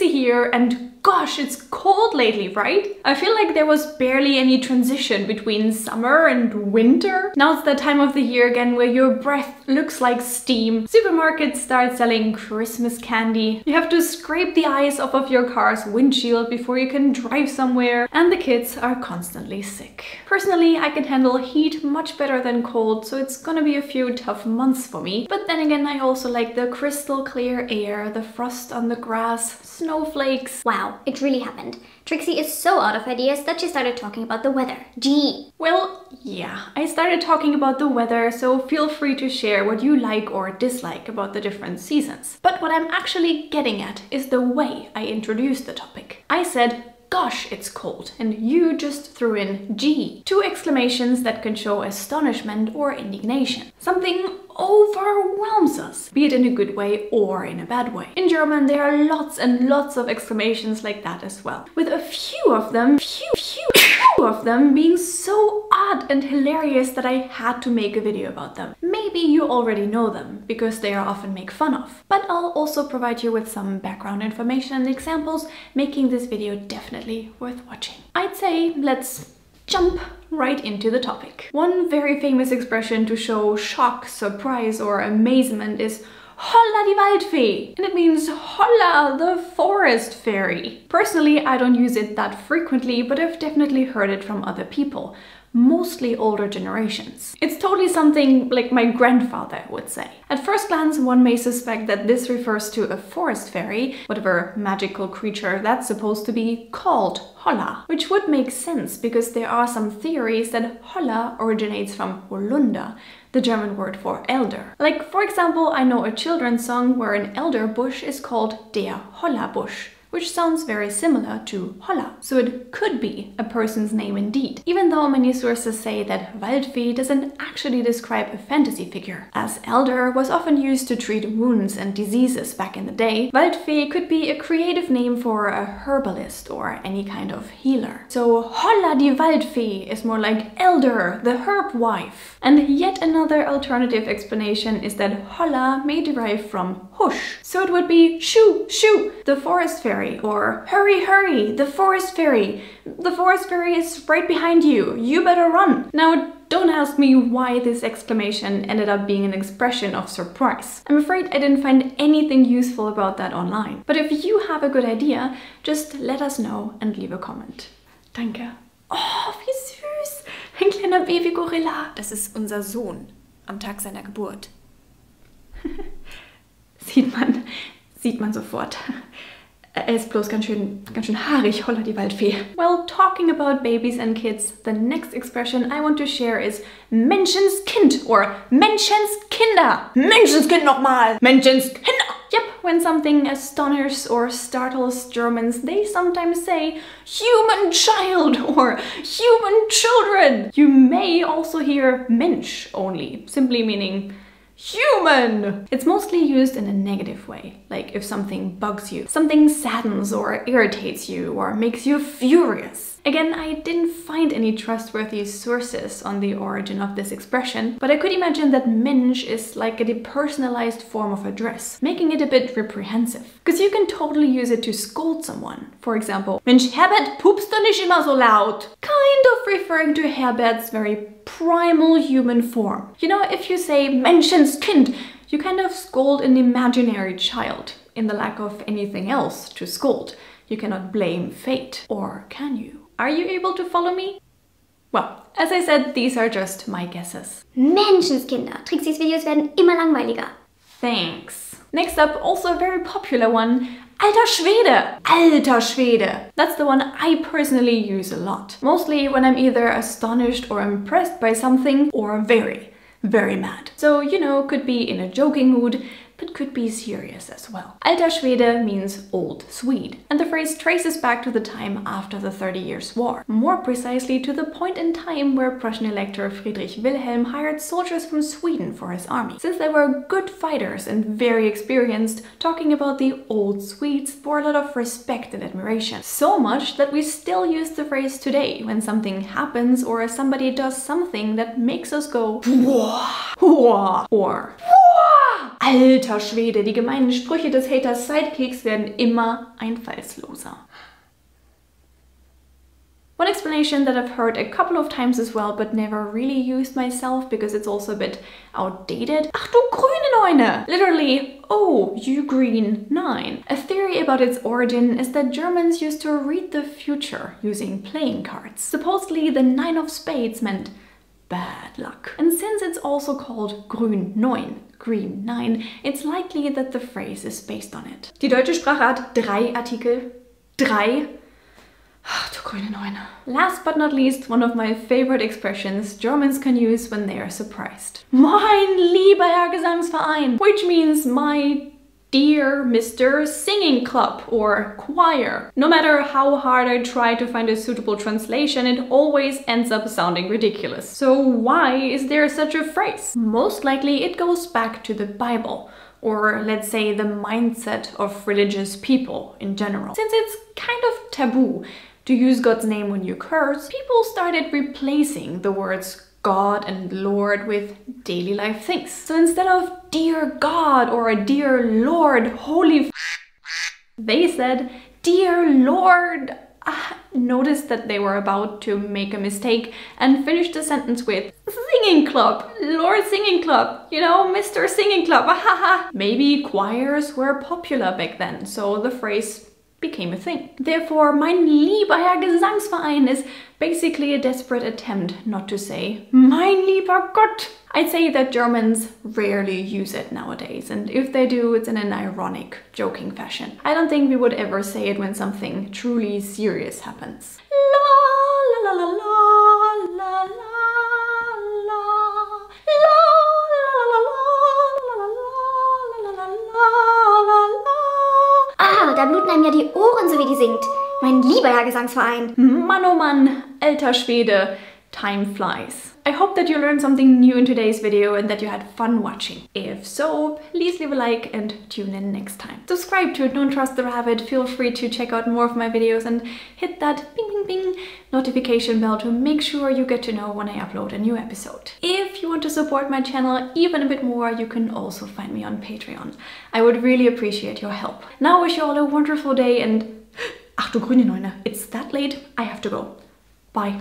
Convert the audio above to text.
Trixie here, and gosh, it's cold lately, right? I feel like there was barely any transition between summer and winter. Now it's that time of the year again where your breath looks like steam. Supermarkets start selling Christmas candy. You have to scrape the ice off of your car's windshield before you can drive somewhere, and the kids are constantly sick. Personally, I can handle heat much better than cold, so it's gonna be a few tough months for me. But then again, I also like the crystal clear air, the frost on the grass, snowflakes. Wow, it really happened. Trixie is so out of ideas that she started talking about the weather. Gee. Well, yeah, I started talking about the weather, so feel free to share what you like or dislike about the different seasons. But what I'm actually getting at is the way I introduced the topic. I said, gosh, it's cold, and you just threw in gee. Two exclamations that can show astonishment or indignation. Something overwhelms us, be it in a good way or in a bad way. In German, there are lots and lots of exclamations like that as well, with a few of them being so odd and hilarious that I had to make a video about them. Maybe you already know them, because they are often made fun of. But I'll also provide you with some background information and examples, making this video definitely worth watching. I'd say let's jump right into the topic. One very famous expression to show shock, surprise, or amazement is Holla die Waldfee! And it means holla the forest fairy. Personally, I don't use it that frequently, but I've definitely heard it from other people. Mostly older generations. It's totally something like my grandfather would say. At first glance, one may suspect that this refers to a forest fairy, whatever magical creature that's supposed to be, called Holla, which would make sense because there are some theories that Holla originates from Holunder, the German word for elder. Like, for example, I know a children's song where an elder bush is called der Hollabusch, which sounds very similar to Holla. So it could be a person's name indeed, even though many sources say that Waldfee doesn't actually describe a fantasy figure. As elder was often used to treat wounds and diseases back in the day, Waldfee could be a creative name for a herbalist or any kind of healer. So Holla die Waldfee is more like elder, the herb wife. And yet another alternative explanation is that Holla may derive from hush. So it would be shoo, shoo, the forest fairy, or hurry, hurry, the forest fairy. The forest fairy is right behind you. You better run. Now, don't ask me why this exclamation ended up being an expression of surprise. I'm afraid I didn't find anything useful about that online. But if you have a good idea, just let us know and leave a comment. Danke. Oh, wie süß. Ein kleiner Babygorilla. Das ist unser Sohn am Tag seiner Geburt. Sieht man sofort. Er ist bloß ganz schön haarig, holla die Waldfee. Well, talking about babies and kids, the next expression I want to share is Menschenskind or Menschenskinder. Menschenskind nochmal! Menschenskinder! Yep, when something astonishes or startles Germans, they sometimes say human child or human children. You may also hear Mensch only, simply meaning human! It's mostly used in a negative way, like if something bugs you, something saddens or irritates you or makes you furious. Again, I didn't find any trustworthy sources on the origin of this expression, but I could imagine that Mensch is like a depersonalized form of address, making it a bit reprehensive. Because you can totally use it to scold someone. For example, Mensch, Herbert, pupst du nicht immer so laut? Kind of referring to Herbert's very primal human form. You know, if you say Menschenskind, you kind of scold an imaginary child. In the lack of anything else to scold, you cannot blame fate, or can you? Are you able to follow me? Well, as I said, these are just my guesses. Menschenskinder. Trixie's videos werden immer langweiliger. Thanks. Next up, also a very popular one, Alter Schwede! Alter Schwede! That's the one I personally use a lot. Mostly when I'm either astonished or impressed by something, or very, very mad. So, you know, could be in a joking mood, but could be serious as well. Alter Schwede means old Swede, and the phrase traces back to the time after the 30 Years' War. More precisely to the point in time where Prussian Elector Friedrich Wilhelm hired soldiers from Sweden for his army. Since they were good fighters and very experienced, talking about the old Swedes bore a lot of respect and admiration. So much that we still use the phrase today when something happens or somebody does something that makes us go Whoa! Whoa! Or Whoa! Alter Schwede, die gemeinen Sprüche des Haters Sidekicks werden immer einfallsloser. One explanation that I've heard a couple of times as well, but never really used myself because it's also a bit outdated. Ach du grüne Neune! Literally, oh, you green nine. A theory about its origin is that Germans used to read the future using playing cards. Supposedly the 9 of spades meant bad luck. And since it's also called grün 9, green 9, it's likely that the phrase is based on it. Die deutsche Sprache hat 3 Artikel. 3. Ach, du grüne Neune. Last but not least, one of my favorite expressions Germans can use when they are surprised. Mein lieber Herr Gesangsverein, which means my dear Mr. Singing Club or choir. No matter how hard I try to find a suitable translation, it always ends up sounding ridiculous. So why is there such a phrase? Most likely it goes back to the Bible, or let's say the mindset of religious people in general. Since it's kind of taboo to use God's name when you curse, people started replacing the words God and Lord with daily life things. So instead of dear God or dear Lord, holy f, they said dear Lord. Noticed that they were about to make a mistake and finished the sentence with singing club, Lord Singing Club, you know, Mr. Singing Club, Maybe choirs were popular back then, so the phrase became a thing. Therefore, mein lieber Herr Gesangsverein is basically a desperate attempt not to say mein lieber Gott. I'd say that Germans rarely use it nowadays, and if they do, it's in an ironic, joking fashion. I don't think we would ever say it when something truly serious happens. La la la la la la la Ah, da bluten einem ja die Ohren, so wie die singt. Mein lieber Herr Gesangsverein. Mann oh Mann, alter Schwede, time flies. I hope that you learned something new in today's video and that you had fun watching. If so, please leave a like and tune in next time. Subscribe to Don't Trust the Rabbit, feel free to check out more of my videos and hit that bing bing bing notification bell to make sure you get to know when I upload a new episode. If you want to support my channel even a bit more, you can also find me on Patreon. I would really appreciate your help. Now I wish you all a wonderful day and ach du grüne Neune, it's that late, I have to go. Bye.